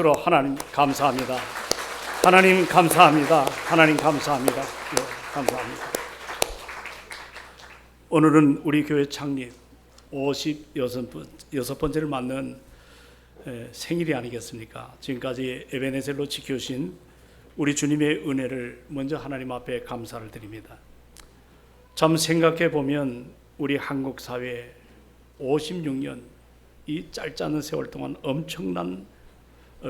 박수로 하나님 감사합니다. 하나님 감사합니다. 하나님 감사합니다. 감사합니다. 오늘은 우리 교회 창립 56번째를 맞는 생일이 아니겠습니까? 지금까지 에베네셀로 지켜주신 우리 주님의 은혜를 먼저 하나님 앞에 감사를 드립니다. 참 생각해 보면 우리 한국 사회 56년 이 짧지 않은 세월 동안 엄청난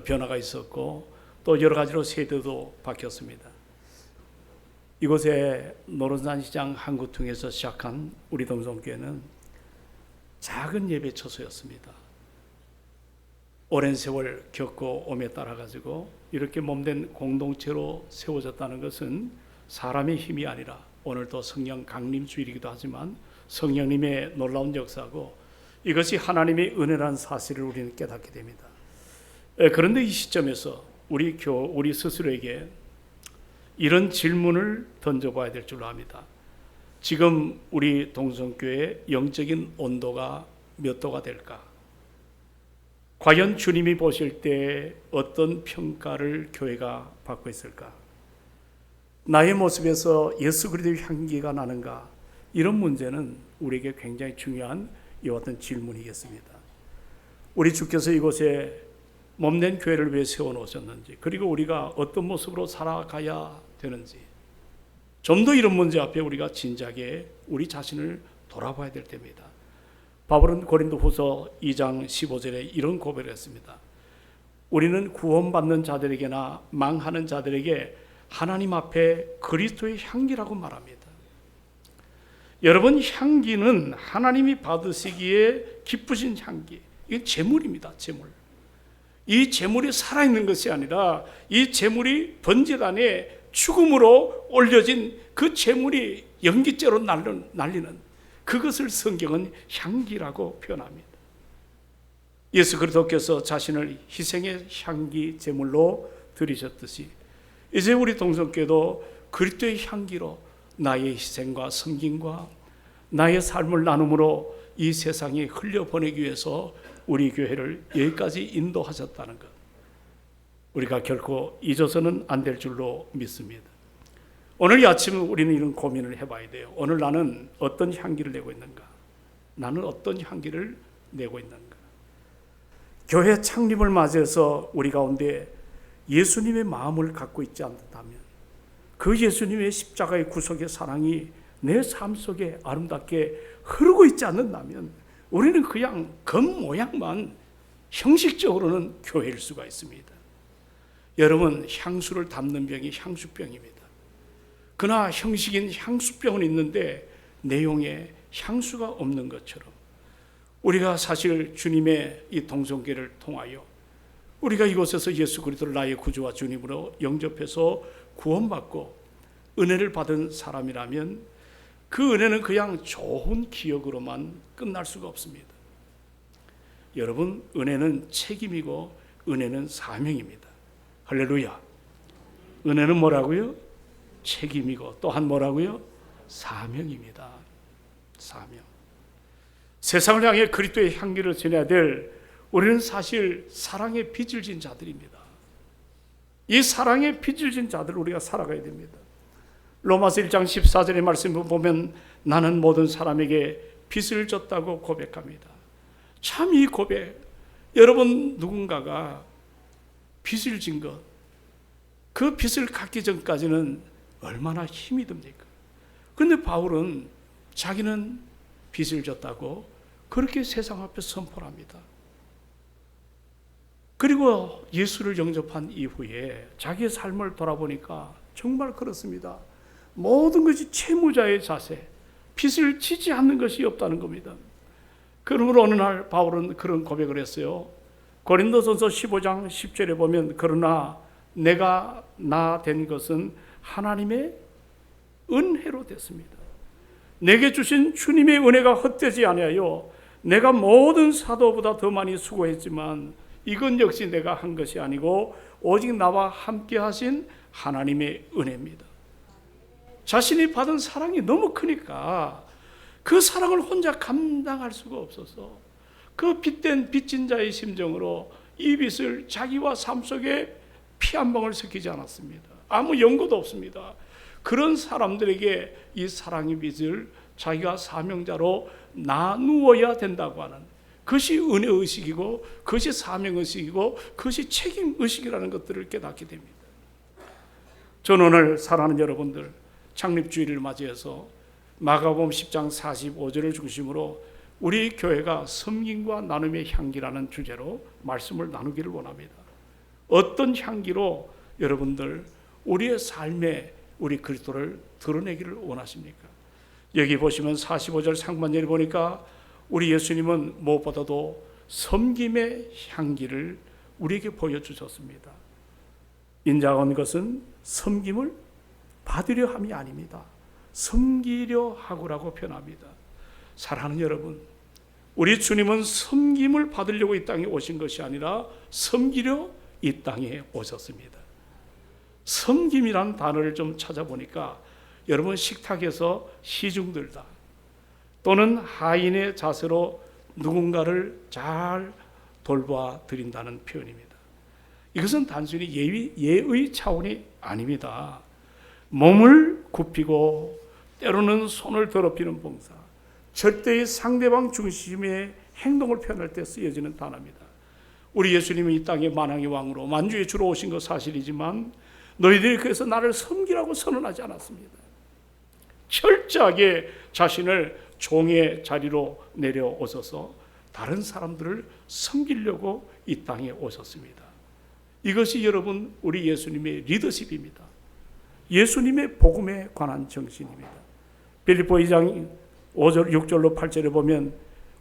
변화가 있었고 또 여러 가지로 세대도 바뀌었습니다. 이곳에 노른산시장 한구퉁에서 시작한 우리 동성교회는 작은 예배 처소였습니다. 오랜 세월 겪고 오에 따라 가지고 이렇게 몸된 공동체로 세워졌다는 것은 사람의 힘이 아니라 오늘도 성령 강림주일이기도 하지만 성령님의 놀라운 역사고 이것이 하나님의 은혜라는 사실을 우리는 깨닫게 됩니다. 그런데 이 시점에서 우리 스스로에게 이런 질문을 던져봐야 될 줄로 압니다. 지금 우리 동성교회의 영적인 온도가 몇 도가 될까? 과연 주님이 보실 때 어떤 평가를 교회가 받고 있을까? 나의 모습에서 예수 그리스도의 향기가 나는가? 이런 문제는 우리에게 굉장히 중요한 이와 같은 질문이겠습니다. 우리 주께서 이곳에 몸된 교회를 왜 세워놓으셨는지, 그리고 우리가 어떤 모습으로 살아가야 되는지, 좀 더 이런 문제 앞에 우리가 진지하게 우리 자신을 돌아봐야 될 때입니다. 바울은 고린도후서 2장 15절에 이런 고백을 했습니다. 우리는 구원받는 자들에게나 망하는 자들에게 하나님 앞에 그리스도의 향기라고 말합니다. 여러분, 향기는 하나님이 받으시기에 기쁘신 향기, 이게 제물입니다. 제물. 이 제물이 살아있는 것이 아니라 이 제물이 번제단에 죽음으로 올려진 그 제물이 연기죄로 날리는 그것을 성경은 향기라고 표현합니다. 예수 그리스도께서 자신을 희생의 향기 제물로 드리셨듯이 이제 우리 동성교회도 그리스도의 향기로 나의 희생과 섬김과 나의 삶을 나눔으로 이 세상에 흘려보내기 위해서 우리 교회를 여기까지 인도하셨다는 것, 우리가 결코 잊어서는 안 될 줄로 믿습니다. 오늘 이 아침 우리는 이런 고민을 해봐야 돼요. 오늘 나는 어떤 향기를 내고 있는가? 나는 어떤 향기를 내고 있는가? 교회 창립을 맞이해서 우리 가운데 예수님의 마음을 갖고 있지 않다면, 그 예수님의 십자가의 구속의 사랑이 내 삶 속에 아름답게 흐르고 있지 않는다면 우리는 그냥 겉모양만 형식적으로는 교회일 수가 있습니다. 여러분, 향수를 담는 병이 향수병입니다. 그러나 형식인 향수병은 있는데 내용에 향수가 없는 것처럼 우리가 사실 주님의 이 동성교회를 통하여 우리가 이곳에서 예수 그리스도를 나의 구주와 주님으로 영접해서 구원받고 은혜를 받은 사람이라면 그 은혜는 그냥 좋은 기억으로만 끝날 수가 없습니다. 여러분, 은혜는 책임이고 은혜는 사명입니다. 할렐루야. 은혜는 뭐라고요? 책임이고 또한 뭐라고요? 사명입니다. 사명. 세상을 향해 그리스도의 향기를 전해야 될 우리는 사실 사랑에 빚을 진 자들입니다. 이 사랑에 빚을 진 자들을 우리가 살아가야 됩니다. 로마서 1장 14절의 말씀을 보면 나는 모든 사람에게 빚을 졌다고 고백합니다. 참 이 고백, 여러분 누군가가 빚을 진 것, 그 빚을 갚기 전까지는 얼마나 힘이 듭니까? 그런데 바울은 자기는 빚을 졌다고 그렇게 세상 앞에 선포를 합니다. 그리고 예수를 영접한 이후에 자기의 삶을 돌아보니까 정말 그렇습니다. 모든 것이 채무자의 자세, 빚을 지지 않는 것이 없다는 겁니다. 그러므로 어느 날 바울은 그런 고백을 했어요. 고린도전서 15장 10절에 보면 그러나 내가 나 된 것은 하나님의 은혜로 됐습니다. 내게 주신 주님의 은혜가 헛되지 아니하여 내가 모든 사도보다 더 많이 수고했지만 이건 역시 내가 한 것이 아니고 오직 나와 함께 하신 하나님의 은혜입니다. 자신이 받은 사랑이 너무 크니까 그 사랑을 혼자 감당할 수가 없어서 그 빚진 자의 심정으로 이 빚을 자기와 삶 속에 피 한 방울 섞이지 않았습니다. 아무 연고도 없습니다. 그런 사람들에게 이 사랑의 빚을 자기가 사명자로 나누어야 된다고 하는, 그것이 은혜의식이고 그것이 사명의식이고 그것이 책임의식이라는 것들을 깨닫게 됩니다. 저는 오늘 사랑하는 여러분들, 창립주일을 맞이해서 마가복음 10장 45절을 중심으로 우리 교회가 섬김과 나눔의 향기라는 주제로 말씀을 나누기를 원합니다. 어떤 향기로 여러분들 우리의 삶에 우리 그리스도를 드러내기를 원하십니까? 여기 보시면 45절 상반절에 보니까 우리 예수님은 무엇보다도 섬김의 향기를 우리에게 보여주셨습니다. 인자가 온 것은 섬김을 받으려 함이 아닙니다. 섬기려 하고라고 표현합니다. 사랑하는 여러분, 우리 주님은 섬김을 받으려고 이 땅에 오신 것이 아니라 섬기려 이 땅에 오셨습니다. 섬김이란 단어를 좀 찾아보니까 여러분, 식탁에서 시중들다 또는 하인의 자세로 누군가를 잘 돌봐 드린다는 표현입니다. 이것은 단순히 예의 차원이 아닙니다. 몸을 굽히고 때로는 손을 더럽히는 봉사, 절대의 상대방 중심의 행동을 표현할 때 쓰여지는 단어입니다. 우리 예수님은 이 땅에 만왕의 왕으로 만주의 주로 오신 것 사실이지만 너희들이 그래서 나를 섬기라고 선언하지 않았습니다. 철저하게 자신을 종의 자리로 내려오셔서 다른 사람들을 섬기려고 이 땅에 오셨습니다. 이것이 여러분 우리 예수님의 리더십입니다. 예수님의 복음에 관한 정신입니다. 빌립보 2장 5절, 6절로 8절에 보면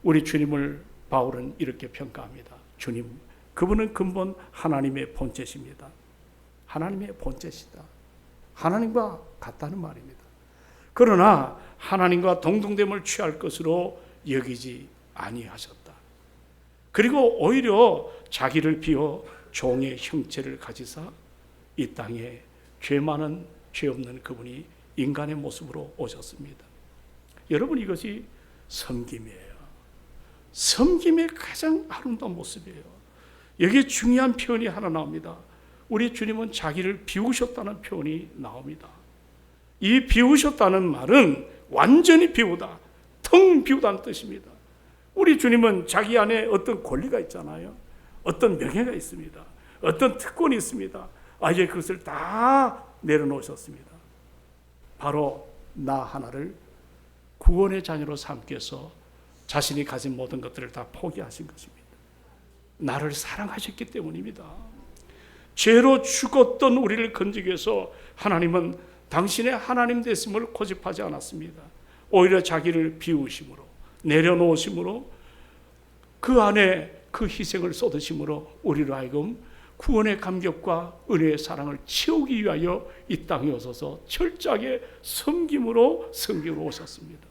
우리 주님을 바울은 이렇게 평가합니다. 주님, 그분은 근본 하나님의 본체십니다. 하나님의 본체시다. 하나님과 같다는 말입니다. 그러나 하나님과 동등됨을 취할 것으로 여기지 아니하셨다. 그리고 오히려 자기를 비워 종의 형체를 가지사 이 땅에 죄 많은 죄 없는 그분이 인간의 모습으로 오셨습니다. 여러분, 이것이 섬김이에요. 섬김의 가장 아름다운 모습이에요. 여기 중요한 표현이 하나 나옵니다. 우리 주님은 자기를 비우셨다는 표현이 나옵니다. 이 비우셨다는 말은 완전히 비우다, 텅 비우다는 뜻입니다. 우리 주님은 자기 안에 어떤 권리가 있잖아요. 어떤 명예가 있습니다. 어떤 특권이 있습니다. 아예 그것을 다 내려놓으셨습니다. 바로 나 하나를 구원의 자녀로 삼기 위해서 자신이 가진 모든 것들을 다 포기하신 것입니다. 나를 사랑하셨기 때문입니다. 죄로 죽었던 우리를 건지기 위해서 하나님은 당신의 하나님 되심을 고집하지 않았습니다. 오히려 자기를 비우심으로, 내려놓으심으로, 그 안에 그 희생을 쏟으심으로 우리로 하여금 구원의 감격과 은혜의 사랑을 채우기 위하여 이 땅에 오셔서 철저하게 섬김으로 오셨습니다.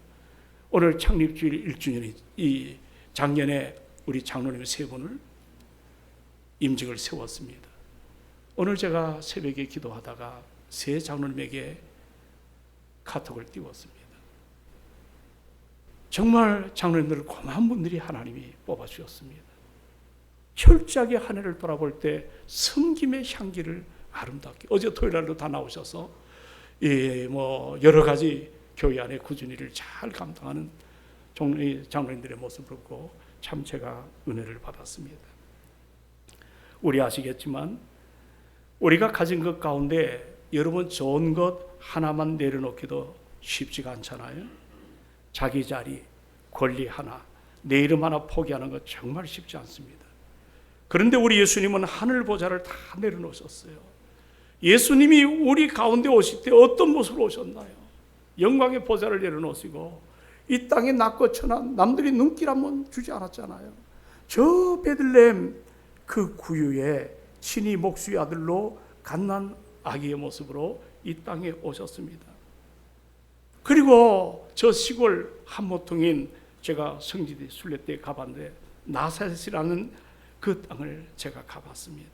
오늘 창립주일 1주년이 이 작년에 우리 장로님 세 분을 임직을 세웠습니다. 오늘 제가 새벽에 기도하다가 세 장로님에게 카톡을 띄웠습니다. 정말 장로님들 고마운 분들이 하나님이 뽑아주셨습니다. 철저하게 한 해를 돌아볼 때 섬김의 향기를 아름답게, 어제 토요일날도 다 나오셔서 여러 가지 교회 안에 꾸준히를 잘 감당하는 장로님들의 모습을 보고 참 제가 은혜를 받았습니다. 우리 아시겠지만 우리가 가진 것 가운데 여러분 좋은 것 하나만 내려놓기도 쉽지가 않잖아요. 자기 자리, 권리 하나, 내 이름 하나 포기하는 것 정말 쉽지 않습니다. 그런데 우리 예수님은 하늘 보좌를 다 내려놓으셨어요. 예수님이 우리 가운데 오실 때 어떤 모습으로 오셨나요? 영광의 보좌를 내려놓으시고 이 땅에 낮고 천한 남들이 눈길 한번 주지 않았잖아요. 저 베들레헴 그 구유에 친히 목수의 아들로 갓난 아기의 모습으로 이 땅에 오셨습니다. 그리고 저 시골 한모통인, 제가 성지대 순례때 가봤는데 나사렛이라는 그 땅을 제가 가봤습니다.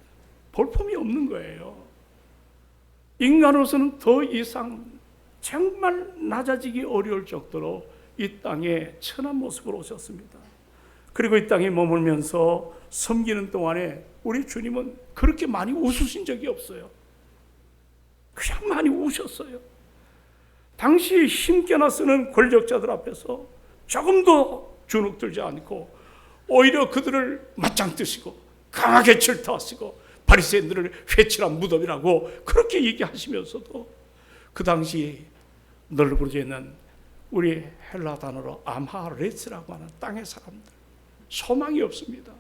볼품이 없는 거예요. 인간으로서는 더 이상 정말 낮아지기 어려울 정도로 이 땅에 천한 모습으로 오셨습니다. 그리고 이 땅에 머물면서 섬기는 동안에 우리 주님은 그렇게 많이 웃으신 적이 없어요. 그냥 많이 우셨어요. 당시 힘께나 쓰는 권력자들 앞에서 조금도 주눅들지 않고 오히려 그들을 맞짱 뜨시고 강하게 질타하시고 바리새인들을 회칠한 무덤이라고 그렇게 얘기하시면서도 그 당시 널브러져 있는 우리 헬라 단어로 암하레스라고 하는 땅의 사람들, 소망이 없습니다.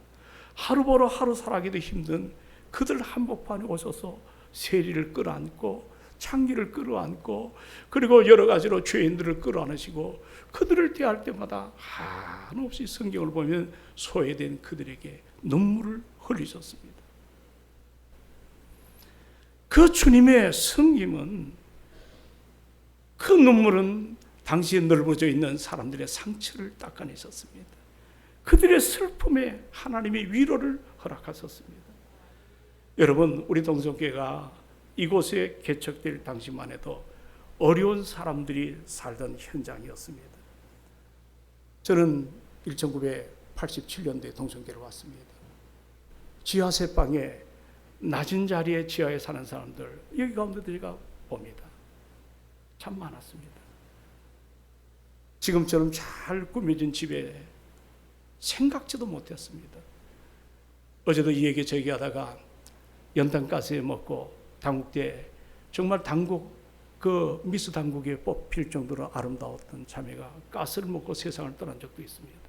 하루 벌어 하루 살아가기도 힘든 그들 한복판에 오셔서 세리를 끌어안고 창기를 끌어안고 그리고 여러 가지로 죄인들을 끌어안으시고 그들을 대할 때마다 한없이 성경을 보면 소외된 그들에게 눈물을 흘리셨습니다. 그 주님의 섬김은, 그 눈물은 당시에 넓어져 있는 사람들의 상처를 닦아내셨습니다. 그들의 슬픔에 하나님의 위로를 허락하셨습니다. 여러분, 우리 동성교회가 이곳에 개척될 당시만 해도 어려운 사람들이 살던 현장이었습니다. 저는 1987년도에 동성교회를 왔습니다. 지하세 방에 낮은 자리에 지하에 사는 사람들, 여기 가운데도 제가 봅니다. 참 많았습니다. 지금처럼 잘 꾸며진 집에 생각지도 못했습니다. 어제도 이 얘기 저기 하다가 연탄가스에 먹고 당국대, 정말 당국, 그 미스 당국에 뽑힐 정도로 아름다웠던 자매가 가스를 먹고 세상을 떠난 적도 있습니다.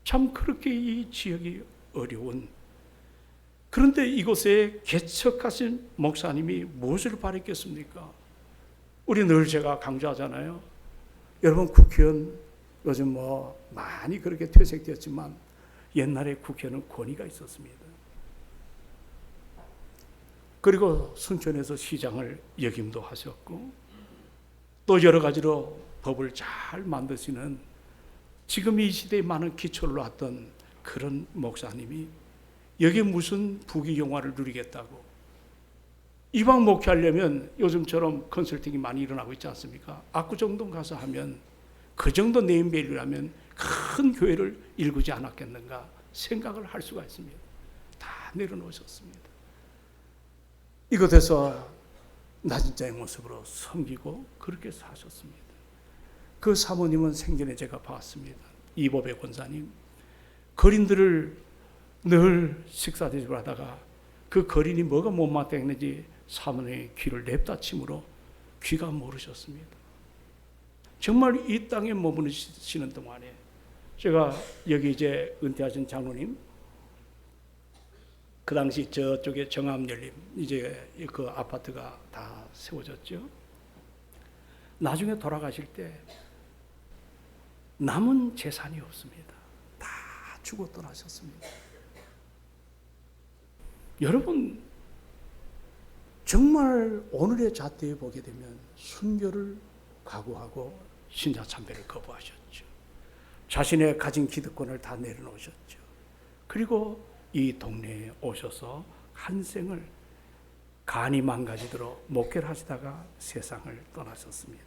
참 그렇게 이 지역이 어려운, 그런데 이곳에 개척하신 목사님이 무엇을 바랬겠습니까? 우리 늘 제가 강조하잖아요. 여러분, 국회의원 요즘 많이 그렇게 퇴색되었지만 옛날에 국회의원은 권위가 있었습니다. 그리고 순천에서 시장을 역임도 하셨고 또 여러 가지로 법을 잘 만드시는, 지금 이 시대에 많은 기초를 놨던 그런 목사님이 여기에 무슨 부귀영화를 누리겠다고, 이방 목회하려면 요즘처럼 컨설팅이 많이 일어나고 있지 않습니까? 압구정동 가서 하면 그 정도 네임밸류라면 큰 교회를 일구지 않았겠는가 생각을 할 수가 있습니다. 다 내려놓으셨습니다. 이곳에서 낮은 자의 모습으로 섬기고 그렇게 사셨습니다. 그 사모님은 생전에 제가 봤습니다. 이보배 권사님, 거린들을 늘 식사 대접을 하다가 그 거린이 뭐가 못마땅했는지 사모님의 귀를 냅다 침으로 귀가 모르셨습니다. 정말 이 땅에 머무르시는 동안에 제가 여기 이제 은퇴하신 장로님, 그 당시 저쪽에 정암 열림, 이제 그 아파트가 다 세워졌죠. 나중에 돌아가실 때 남은 재산이 없습니다. 다 주고 떠나셨습니다. 여러분, 정말 오늘의 잣대에 보게 되면 순교를 각오하고 신자 참배를 거부하셨죠. 자신의 가진 기득권을 다 내려놓으셨죠. 그리고 이 동네에 오셔서 한 생을 간이 망가지도록 목회를 하시다가 세상을 떠나셨습니다.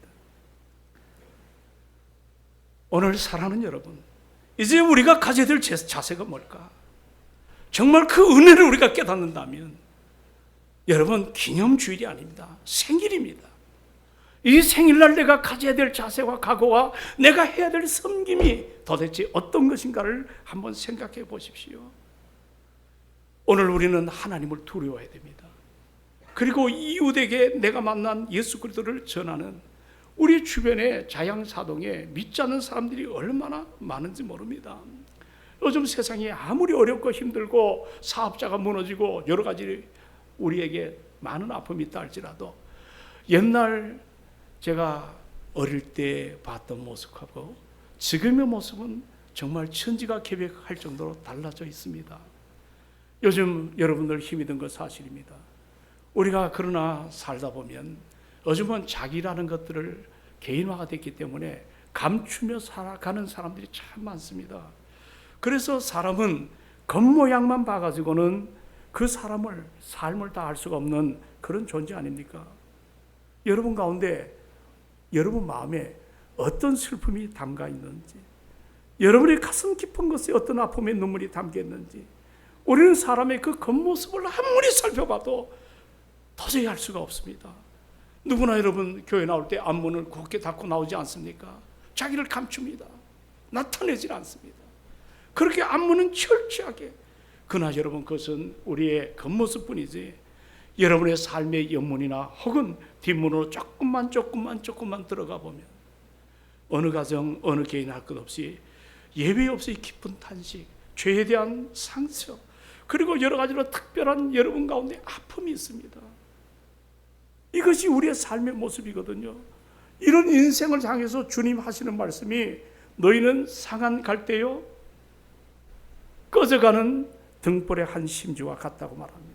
오늘 사랑하는 여러분, 이제 우리가 가져야 될 자세가 뭘까? 정말 그 은혜를 우리가 깨닫는다면, 여러분, 기념주일이 아닙니다. 생일입니다. 이 생일날 내가 가져야 될 자세와 각오와 내가 해야 될 섬김이 도대체 어떤 것인가를 한번 생각해 보십시오. 오늘 우리는 하나님을 두려워해야 됩니다. 그리고 이웃에게 내가 만난 예수 그리스도를 전하는 우리 주변에 자양사동에 믿지 않는 사람들이 얼마나 많은지 모릅니다. 요즘 세상이 아무리 어렵고 힘들고 사업자가 무너지고 여러 가지 우리에게 많은 아픔이 있다 할지라도 옛날 제가 어릴 때 봤던 모습하고 지금의 모습은 정말 천지가 개벽할 정도로 달라져 있습니다. 요즘 여러분들 힘이 든 것 사실입니다. 우리가 그러나 살다 보면 요즘은 자기라는 것들을 개인화가 됐기 때문에 감추며 살아가는 사람들이 참 많습니다. 그래서 사람은 겉모양만 봐가지고는 그 사람을, 삶을 다 알 수가 없는 그런 존재 아닙니까? 여러분 가운데, 여러분 마음에 어떤 슬픔이 담가 있는지, 여러분의 가슴 깊은 곳에 어떤 아픔의 눈물이 담겨 있는지, 우리는 사람의 그 겉모습을 아무리 살펴봐도 도저히 알 수가 없습니다. 누구나 여러분 교회 나올 때 앞문을 곱게 닫고 나오지 않습니까? 자기를 감춥니다. 나타내질 않습니다. 그렇게 앞문은 철저하게. 그러나 여러분 그것은 우리의 겉모습뿐이지 여러분의 삶의 옆문이나 혹은 뒷문으로 조금만 들어가 보면 어느 가정 어느 개인 할 것 없이 예외 없이 깊은 탄식, 죄에 대한 상처, 그리고 여러 가지로 특별한 여러분 가운데 아픔이 있습니다. 이것이 우리의 삶의 모습이거든요. 이런 인생을 향해서 주님 하시는 말씀이 너희는 상한 갈대요 꺼져가는 등불의 한 심지와 같다고 말합니다.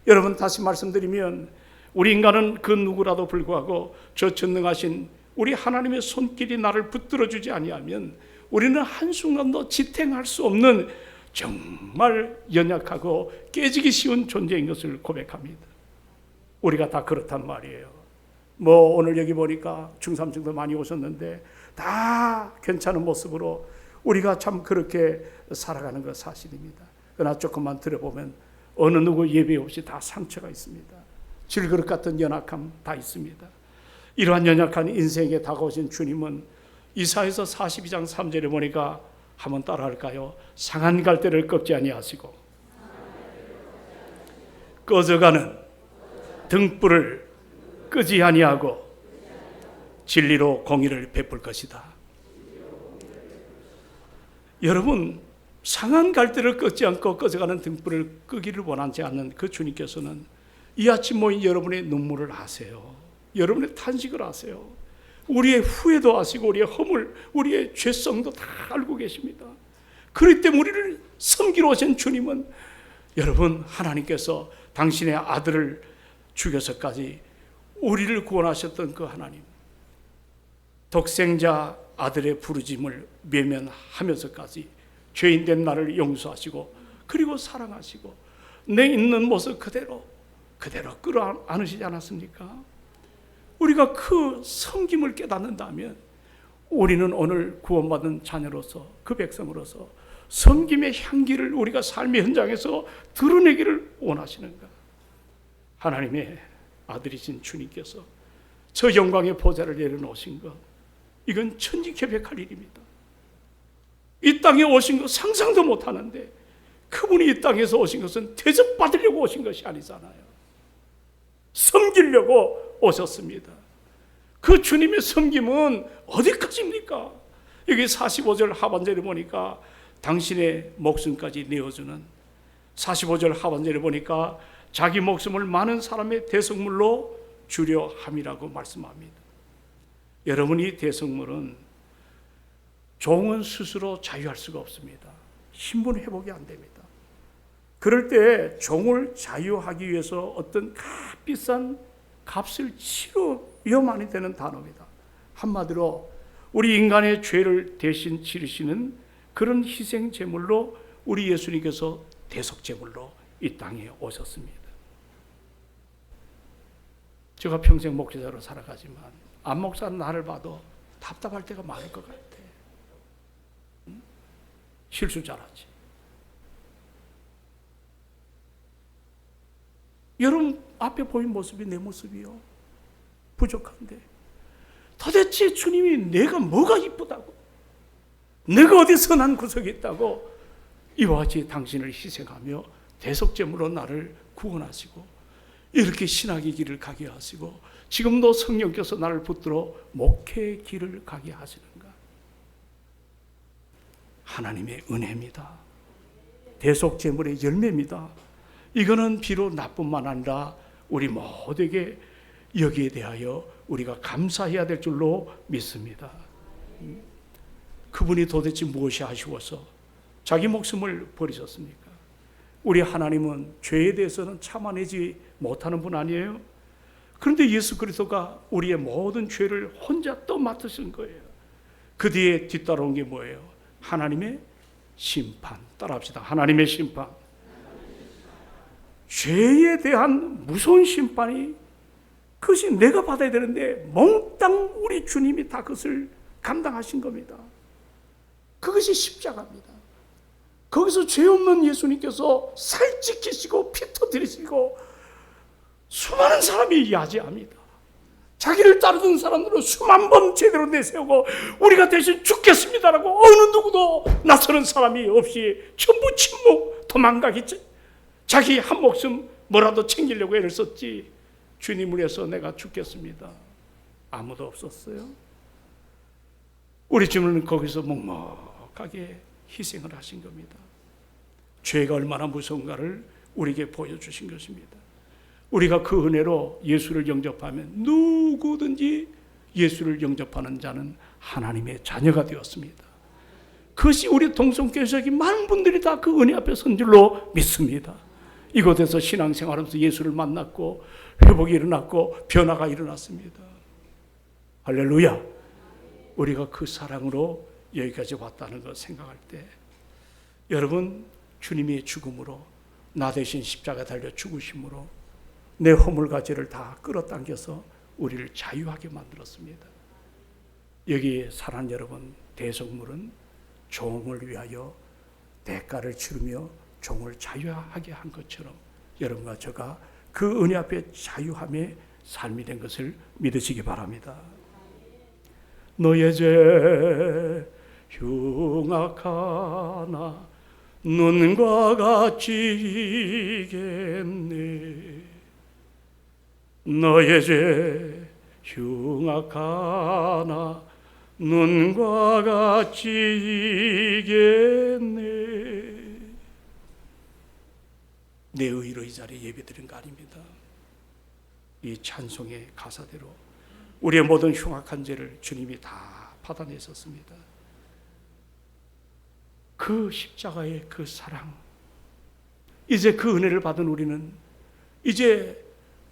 여러분 다시 말씀드리면 우리 인간은 그 누구라도 불구하고 저 전능하신 우리 하나님의 손길이 나를 붙들어 주지 아니하면 우리는 한순간도 지탱할 수 없는 정말 연약하고 깨지기 쉬운 존재인 것을 고백합니다. 우리가 다 그렇단 말이에요. 뭐 오늘 여기 보니까 중삼층도 많이 오셨는데 다 괜찮은 모습으로 우리가 참 그렇게 살아가는 것 사실입니다. 그러나 조금만 들어보면 어느 누구 예배 없이 다 상처가 있습니다. 질그릇 같은 연약함 다 있습니다. 이러한 연약한 인생에 다가오신 주님은 이사야서 42장 3절에 보니까 한번 따라할까요? 상한 갈대를 꺾지 아니하시고 꺼져가는 등불을 끄지 아니하고 진리로 공의를 베풀 것이다. 여러분 상한 갈대를 꺾지 않고 꺼져가는 등불을 끄기를 원하지 않는 그 주님께서는 이 아침 모인 여러분의 눈물을 아세요. 여러분의 탄식을 아세요. 우리의 후회도 아시고 우리의 허물, 우리의 죄성도 다 알고 계십니다. 그렇기 때문에 우리를 섬기러 오신 주님은 여러분 하나님께서 당신의 아들을 죽여서까지 우리를 구원하셨던 그 하나님, 독생자 아들의 부르짐을 외면하면서까지 죄인된 나를 용서하시고 그리고 사랑하시고 내 있는 모습 그대로 끌어안으시지 않았습니까? 우리가 그 섬김을 깨닫는다면 우리는 오늘 구원받은 자녀로서 그 백성으로서 섬김의 향기를 우리가 삶의 현장에서 드러내기를 원하시는가? 하나님의 아들이신 주님께서 저 영광의 보좌를 내려놓으신 것, 이건 천지개벽할 일입니다. 이 땅에 오신 것 상상도 못하는데 그분이 이 땅에서 오신 것은 대접받으려고 오신 것이 아니잖아요. 섬기려고 오셨습니다. 그 주님의 섬김은 어디까지입니까? 여기 45절 하반절에 보니까 당신의 목숨까지 내어주는, 45절 하반절에 보니까 자기 목숨을 많은 사람의 대성물로 주려 함이라고 말씀합니다. 여러분이 대성물은 종은 스스로 자유할 수가 없습니다. 신분 회복이 안 됩니다. 그럴 때 종을 자유하기 위해서 어떤 값비싼 값을 치러야만이 되는 단어입니다. 한마디로 우리 인간의 죄를 대신 치르시는 그런 희생 제물로 우리 예수님께서 대속 제물로 이 땅에 오셨습니다. 제가 평생 목회자로 살아가지만 안 목사는 나를 봐도 답답할 때가 많을 것 같아. 실수 잘하지. 여러분 앞에 보인 모습이 내 모습이요. 부족한데 도대체 주님이 내가 뭐가 이쁘다고, 내가 어디 선한 구석이 있다고 이와 같이 당신을 희생하며 대속제물로 나를 구원하시고 이렇게 신학의 길을 가게 하시고 지금도 성령께서 나를 붙들어 목회의 길을 가게 하시는가? 하나님의 은혜입니다. 대속제물의 열매입니다. 이거는 비록 나뿐만 아니라 우리 모두에게 여기에 대하여 우리가 감사해야 될 줄로 믿습니다. 그분이 도대체 무엇이 아쉬워서 자기 목숨을 버리셨습니까? 우리 하나님은 죄에 대해서는 참아내지 못하는 분 아니에요? 그런데 예수 그리스도가 우리의 모든 죄를 혼자 또 맡으신 거예요. 그 뒤에 뒤따라온 게 뭐예요? 하나님의 심판. 따라합시다. 하나님의 심판. 죄에 대한 무서운 심판이, 그것이 내가 받아야 되는데 몽땅 우리 주님이 다 그것을 감당하신 겁니다. 그것이 십자가입니다. 거기서 죄 없는 예수님께서 살찌키시고 피 터뜨리시고 수많은 사람이 야제합니다. 자기를 따르던 사람들은 수만 번 제대로 내세우고 우리가 대신 죽겠습니다라고 어느 누구도 나서는 사람이 없이 전부 침묵, 도망가겠지. 자기 한 목숨 뭐라도 챙기려고 애를 썼지. 주님을 위해서 내가 죽겠습니다. 아무도 없었어요. 우리 주님은 거기서 묵묵하게 희생을 하신 겁니다. 죄가 얼마나 무서운가를 우리에게 보여주신 것입니다. 우리가 그 은혜로 예수를 영접하면 누구든지 예수를 영접하는 자는 하나님의 자녀가 되었습니다. 그것이 우리 동성교회에서 많은 분들이 다 그 은혜 앞에 선 줄로 믿습니다. 이곳에서 신앙생활하면서 예수를 만났고 회복이 일어났고 변화가 일어났습니다. 할렐루야. 우리가 그 사랑으로 여기까지 왔다는 걸 생각할 때 여러분, 주님의 죽음으로 나 대신 십자가 달려 죽으심으로 내 허물과 죄를 다 끌어당겨서 우리를 자유하게 만들었습니다. 여기 사랑하는 여러분, 대속물은 종을 위하여 대가를 치르며 종을 자유하게 한 것처럼 여러분과 저가 그 은혜 앞에 자유함의 삶이 된 것을 믿으시기 바랍니다. 너의 죄 흉악하나 눈과 같이 이겠네. 너의 죄 흉악하나 눈과 같이 이겠네. 내 의로 이 자리에 예배드린 거 아닙니다. 이 찬송의 가사대로 우리의 모든 흉악한 죄를 주님이 다 받아내셨습니다. 그 십자가의 그 사랑, 이제 그 은혜를 받은 우리는 이제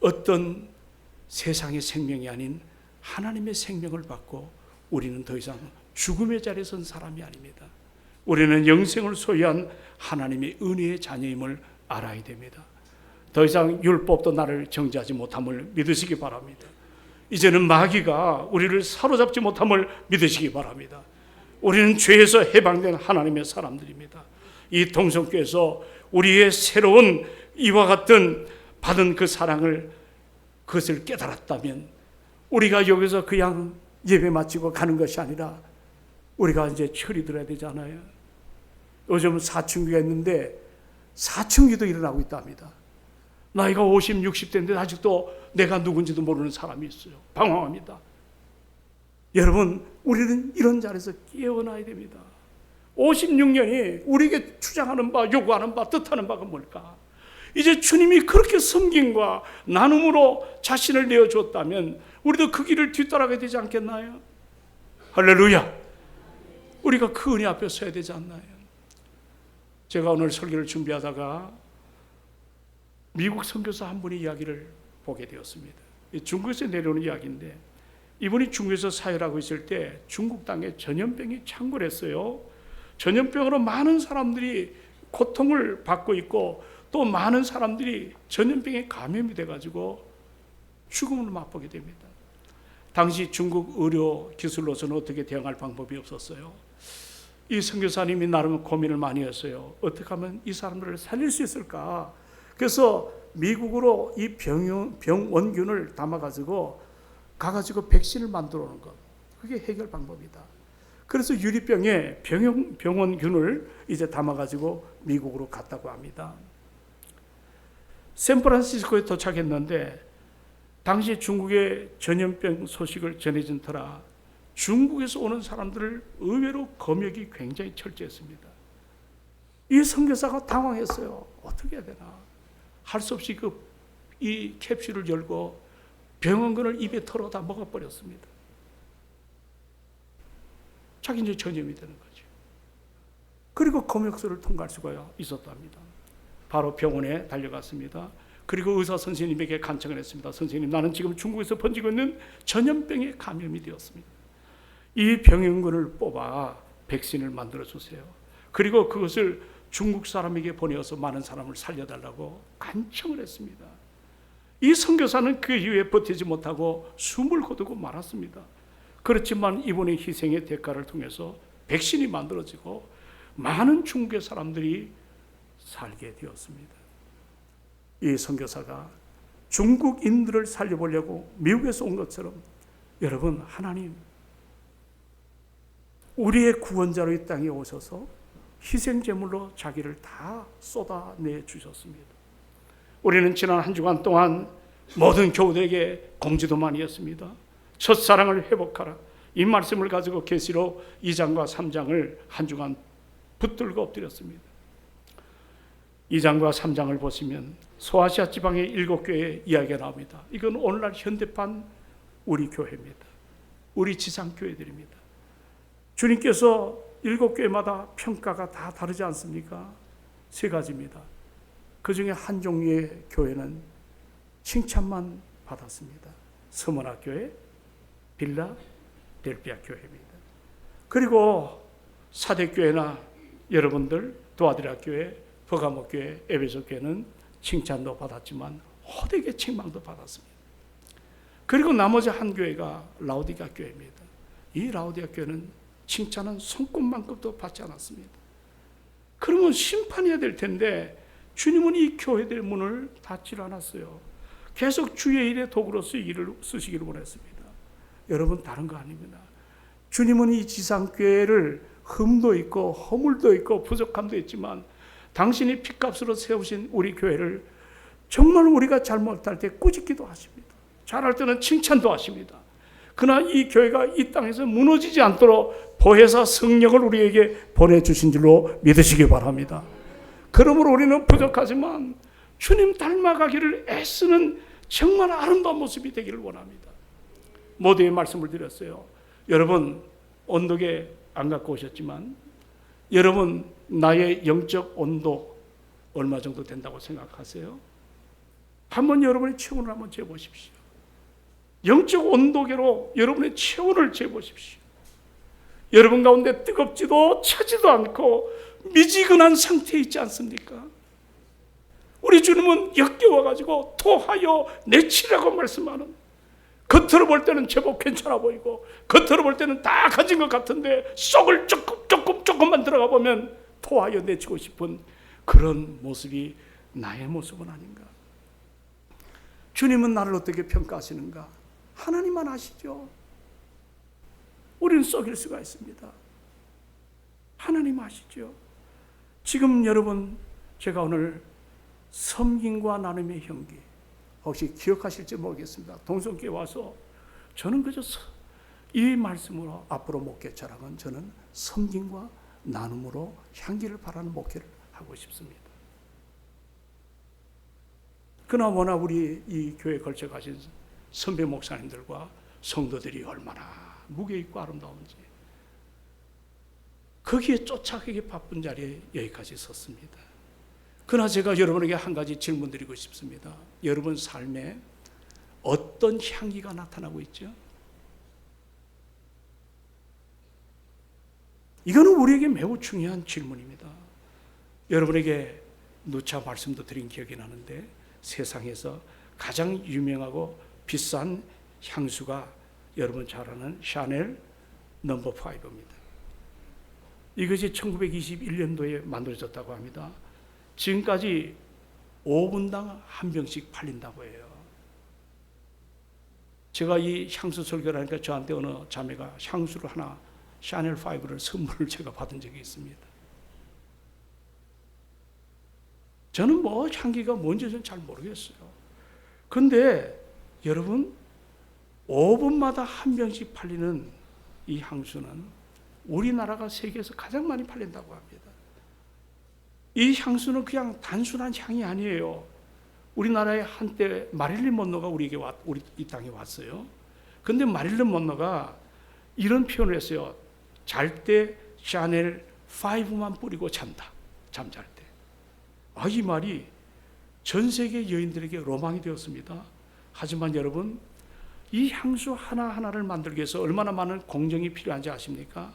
어떤 세상의 생명이 아닌 하나님의 생명을 받고 우리는 더 이상 죽음의 자리에 선 사람이 아닙니다. 우리는 영생을 소유한 하나님의 은혜의 자녀임을 알아야 됩니다. 더 이상 율법도 나를 정죄하지 못함을 믿으시기 바랍니다. 이제는 마귀가 우리를 사로잡지 못함을 믿으시기 바랍니다. 우리는 죄에서 해방된 하나님의 사람들입니다. 이 동성교에서 우리의 새로운 이와 같은 받은 그 사랑을, 그것을 깨달았다면 우리가 여기서 그냥 예배 마치고 가는 것이 아니라 우리가 이제 철이 들어야 되잖아요. 요즘 사춘기가 있는데 사춘기도 일어나고 있답니다. 나이가 50, 60대인데 아직도 내가 누군지도 모르는 사람이 있어요. 방황합니다. 여러분, 우리는 이런 자리에서 깨어나야 됩니다. 56년이 우리에게 주장하는 바, 요구하는 바, 뜻하는 바가 뭘까? 이제 주님이 그렇게 섬김과 나눔으로 자신을 내어줬다면 우리도 그 길을 뒤따라가야 되지 않겠나요? 할렐루야. 우리가 그 은혜 앞에 서야 되지 않나요? 제가 오늘 설교를 준비하다가 미국 선교사 한 분의 이야기를 보게 되었습니다. 중국에서 내려오는 이야기인데, 이분이 중국에서 사역하고 있을 때 중국 땅에 전염병이 창궐했어요. 전염병으로 많은 사람들이 고통을 받고 있고 또 많은 사람들이 전염병에 감염이 돼가지고 죽음을 맛보게 됩니다. 당시 중국 의료 기술로서는 어떻게 대응할 방법이 없었어요. 이 선교사님이 나름 고민을 많이 했어요. 어떻게 하면 이 사람들을 살릴 수 있을까? 그래서 미국으로 이 병원균을 담아가지고 가가지고 백신을 만들어 오는 것, 그게 해결 방법이다. 그래서 유리병에 병원균을 이제 담아가지고 미국으로 갔다고 합니다. 샌프란시스코에 도착했는데 당시 중국의 전염병 소식을 전해진 터라 중국에서 오는 사람들을 의외로 검역이 굉장히 철저했습니다. 이 선교사가 당황했어요. 어떻게 해야 되나? 할 수 없이 이 캡슐을 열고 병원균을 입에 털어 다 먹어버렸습니다. 자기 이제 전염이 되는 거죠. 그리고 검역소를 통과할 수가 있었답니다. 바로 병원에 달려갔습니다. 그리고 의사 선생님에게 간청을 했습니다. 선생님, 나는 지금 중국에서 번지고 있는 전염병에 감염이 되었습니다. 이 병원균을 뽑아 백신을 만들어 주세요. 그리고 그것을 중국 사람에게 보내어서 많은 사람을 살려달라고 간청을 했습니다. 이 선교사는 그 이후에 버티지 못하고 숨을 거두고 말았습니다. 그렇지만 이분의 희생의 대가를 통해서 백신이 만들어지고 많은 중국의 사람들이 살게 되었습니다. 이 선교사가 중국인들을 살려보려고 미국에서 온 것처럼 여러분, 하나님 우리의 구원자로 이 땅에 오셔서 희생제물로 자기를 다 쏟아내 주셨습니다. 우리는 지난 한 주간 동안 모든 교우들에게 공지도 많이 했습니다. 첫사랑을 회복하라, 이 말씀을 가지고 계시록 2장과 3장을 한 주간 붙들고 엎드렸습니다. 2장과 3장을 보시면 소아시아 지방의 7교회의 이야기가 나옵니다. 이건 오늘날 현대판 우리 교회입니다. 우리 지상교회들입니다. 주님께서 7교회마다 평가가 다 다르지 않습니까? 3가지입니다. 그 중에 한 종류의 교회는 칭찬만 받았습니다. 서문학교회, 빌라델피아 교회입니다. 그리고 사대교회나 여러분들 도아드라교회, 버가모교회, 에베소교회는 칭찬도 받았지만 호되게 책망도 받았습니다. 그리고 나머지 한 교회가 라오디게아 교회입니다. 이 라오디게아 교회는 칭찬은 손꼽만큼도 받지 않았습니다. 그러면 심판해야 될 텐데 주님은 이 교회들의 문을 닫지 않았어요. 계속 주의 일에 도구로 쓰시기를 원했습니다. 여러분, 다른 거 아닙니다. 주님은 이 지상교회를 흠도 있고 허물도 있고 부족함도 있지만 당신이 핏값으로 세우신 우리 교회를 정말 우리가 잘못할 때 꾸짖기도 하십니다. 잘할 때는 칭찬도 하십니다. 그러나 이 교회가 이 땅에서 무너지지 않도록 보혜사 성령을 우리에게 보내주신 줄로 믿으시기 바랍니다. 그러므로 우리는 부족하지만 주님 닮아가기를 애쓰는 정말 아름다운 모습이 되기를 원합니다. 모두의 말씀을 드렸어요. 여러분, 온도계 안 갖고 오셨지만 여러분, 나의 영적 온도 얼마 정도 된다고 생각하세요? 한번 여러분의 체온을 한번 재보십시오. 영적 온도계로 여러분의 체온을 재보십시오. 여러분 가운데 뜨겁지도 차지도 않고 미지근한 상태에 있지 않습니까? 우리 주님은 역겨워가지고 토하여 내치라고 말씀하는, 겉으로 볼 때는 제법 괜찮아 보이고 겉으로 볼 때는 다 가진 것 같은데 속을 조금만 들어가 보면 토하여 내치고 싶은 그런 모습이 나의 모습은 아닌가? 주님은 나를 어떻게 평가하시는가? 하나님만 아시죠. 우리는 썩일 수가 있습니다. 하나님 아시죠. 지금 여러분, 제가 오늘 섬김과 나눔의 형기, 혹시 기억하실지 모르겠습니다. 동성교회 와서 저는 그저 이 말씀으로 앞으로 목회 자랑은 저는 섬김과 나눔으로 향기를 바라는 목회를 하고 싶습니다. 그러나 워낙 우리 이 교회에 걸쳐 가신 선배 목사님들과 성도들이 얼마나 무게 있고 아름다운지, 거기에 쫓아가기 바쁜 자리에 여기까지 섰습니다. 그러나 제가 여러분에게 한 가지 질문 드리고 싶습니다. 여러분 삶에 어떤 향기가 나타나고 있죠? 이거는 우리에게 매우 중요한 질문입니다. 여러분에게 누차 말씀도 드린 기억이 나는데 세상에서 가장 유명하고 비싼 향수가 여러분 잘 아는 샤넬 넘버 5입니다. 이것이 1921년도에 만들어졌다고 합니다. 지금까지 5분당 한 병씩 팔린다고 해요. 제가 이 향수 설교를 하니까 저한테 어느 자매가 향수를 하나, 샤넬 5를 선물을 제가 받은 적이 있습니다. 저는 뭐 향기가 뭔지 저는 잘 모르겠어요. 근데 여러분, 5분마다 한 병씩 팔리는 이 향수는 우리나라가 세계에서 가장 많이 팔린다고 합니다. 이 향수는 그냥 단순한 향이 아니에요. 우리나라에 한때 마릴린 먼로가 우리 이 땅에 왔어요. 근데 마릴린 먼로가 이런 표현을 했어요. 잘 때 샤넬 5만 뿌리고 잔다. 잠잘 때. 이 말이 전 세계 여인들에게 로망이 되었습니다. 하지만 여러분, 이 향수 하나하나를 만들기 위해서 얼마나 많은 공정이 필요한지 아십니까?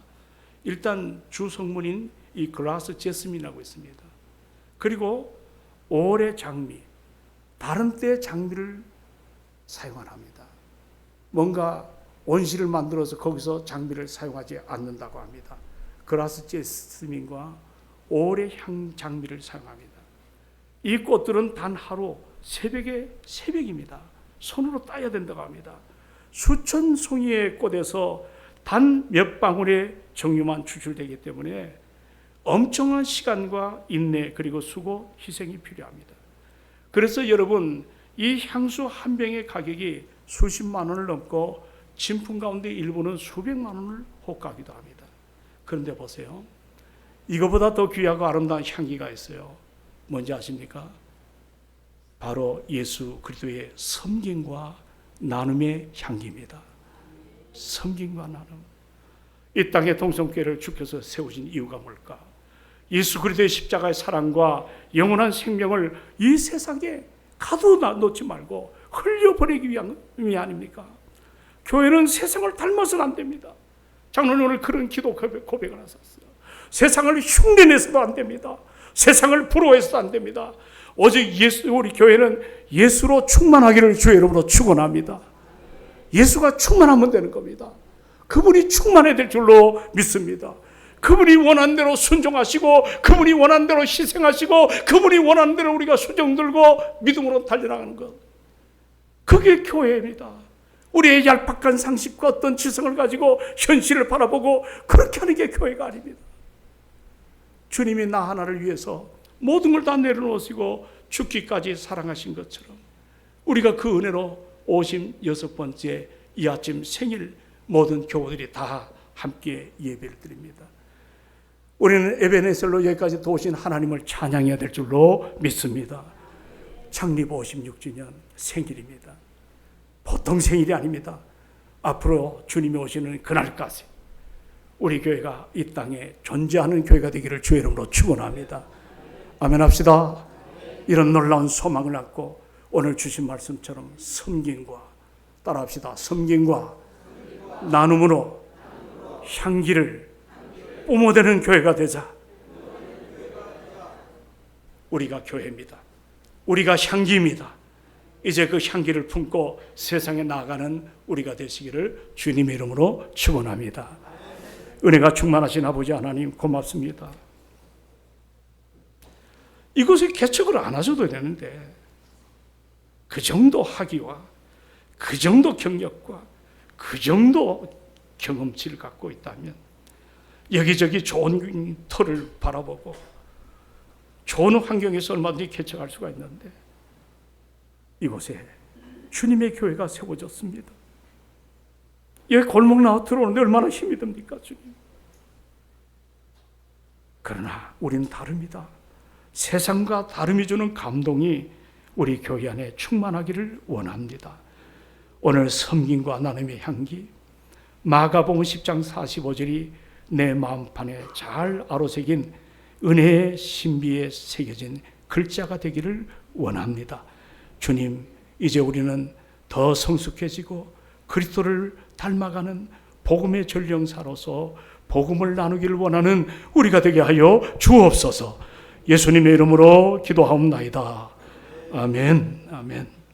일단 주 성분인 이 글라스 제스민이라고 있습니다. 그리고 올해 장미, 다른 때 장미를 사용합니다. 뭔가 원시를 만들어서 거기서 장미를 사용하지 않는다고 합니다. 글라스 제스민과 오래 향 장미를 사용합니다. 이 꽃들은 단 하루 새벽입니다. 손으로 따야 된다고 합니다. 수천 송이의 꽃에서 단 몇 방울의 정유만 추출되기 때문에 엄청난 시간과 인내 그리고 수고, 희생이 필요합니다. 그래서 여러분, 이 향수 한 병의 가격이 수십만 원을 넘고 진품 가운데 일부는 수백만 원을 호가하기도 합니다. 그런데 보세요. 이거보다 더 귀하고 아름다운 향기가 있어요. 뭔지 아십니까? 바로 예수 그리스도의 섬김과 나눔의 향기입니다. 섬김과 나눔. 이 땅에 동성교회를 주께서 세우신 이유가 뭘까? 예수 그리스도의 십자가의 사랑과 영원한 생명을 이 세상에 가둬놓지 말고 흘려버리기 위함이 아닙니까? 교회는 세상을 닮아서는 안 됩니다. 장로님 오늘 그런 기도 고백을 하셨어요. 세상을 흉내내서도 안 됩니다. 세상을 부러워해서도 안 됩니다. 오직 우리 교회는 예수로 충만하기를 주의 이름으로 축원합니다. 예수가 충만하면 되는 겁니다. 그분이 충만해야 될 줄로 믿습니다. 그분이 원하는 대로 순종하시고, 그분이 원하는 대로 희생하시고, 그분이 원하는 대로 우리가 수정 들고 믿음으로 달려나가는 것, 그게 교회입니다. 우리의 얄팍한 상식과 어떤 지성을 가지고 현실을 바라보고 그렇게 하는 게 교회가 아닙니다. 주님이 나 하나를 위해서 모든 걸 다 내려놓으시고 죽기까지 사랑하신 것처럼 우리가 그 은혜로 56번째 이 아침 생일 모든 교우들이 다 함께 예배를 드립니다. 우리는 에베네셀로 여기까지 도우신 하나님을 찬양해야 될 줄로 믿습니다. 창립 56주년 생일입니다. 보통 생일이 아닙니다. 앞으로 주님이 오시는 그날까지 우리 교회가 이 땅에 존재하는 교회가 되기를 주의 이름으로 축원합니다. 아멘 합시다. 이런 놀라운 소망을 안고 오늘 주신 말씀처럼 섬김과, 따라합시다. 섬김과 나눔으로 향기를 뿜어대는 교회가 되자. 우리가 교회입니다. 우리가 향기입니다. 이제 그 향기를 품고 세상에 나아가는 우리가 되시기를 주님의 이름으로 축원합니다. 은혜가 충만하신 아버지 하나님 고맙습니다. 이곳에 개척을 안 하셔도 되는데 그 정도 학위와 그 정도 경력과 그 정도 경험치를 갖고 있다면 여기저기 좋은 터를 바라보고 좋은 환경에서 얼마든지 개척할 수가 있는데 이곳에 주님의 교회가 세워졌습니다. 여기 골목 나와 들어오는데 얼마나 힘이 듭니까, 주님? 그러나 우리는 다릅니다. 세상과 다름이 주는 감동이 우리 교회 안에 충만하기를 원합니다. 오늘 섬김과 나눔의 향기, 마가복음 10장 45절이 내 마음판에 잘 아로새긴 은혜의 신비에 새겨진 글자가 되기를 원합니다. 주님, 이제 우리는 더 성숙해지고 그리스도를 닮아가는 복음의 전령사로서 복음을 나누기를 원하는 우리가 되게 하여 주옵소서. 예수님의 이름으로 기도하옵나이다. 아멘. 아멘.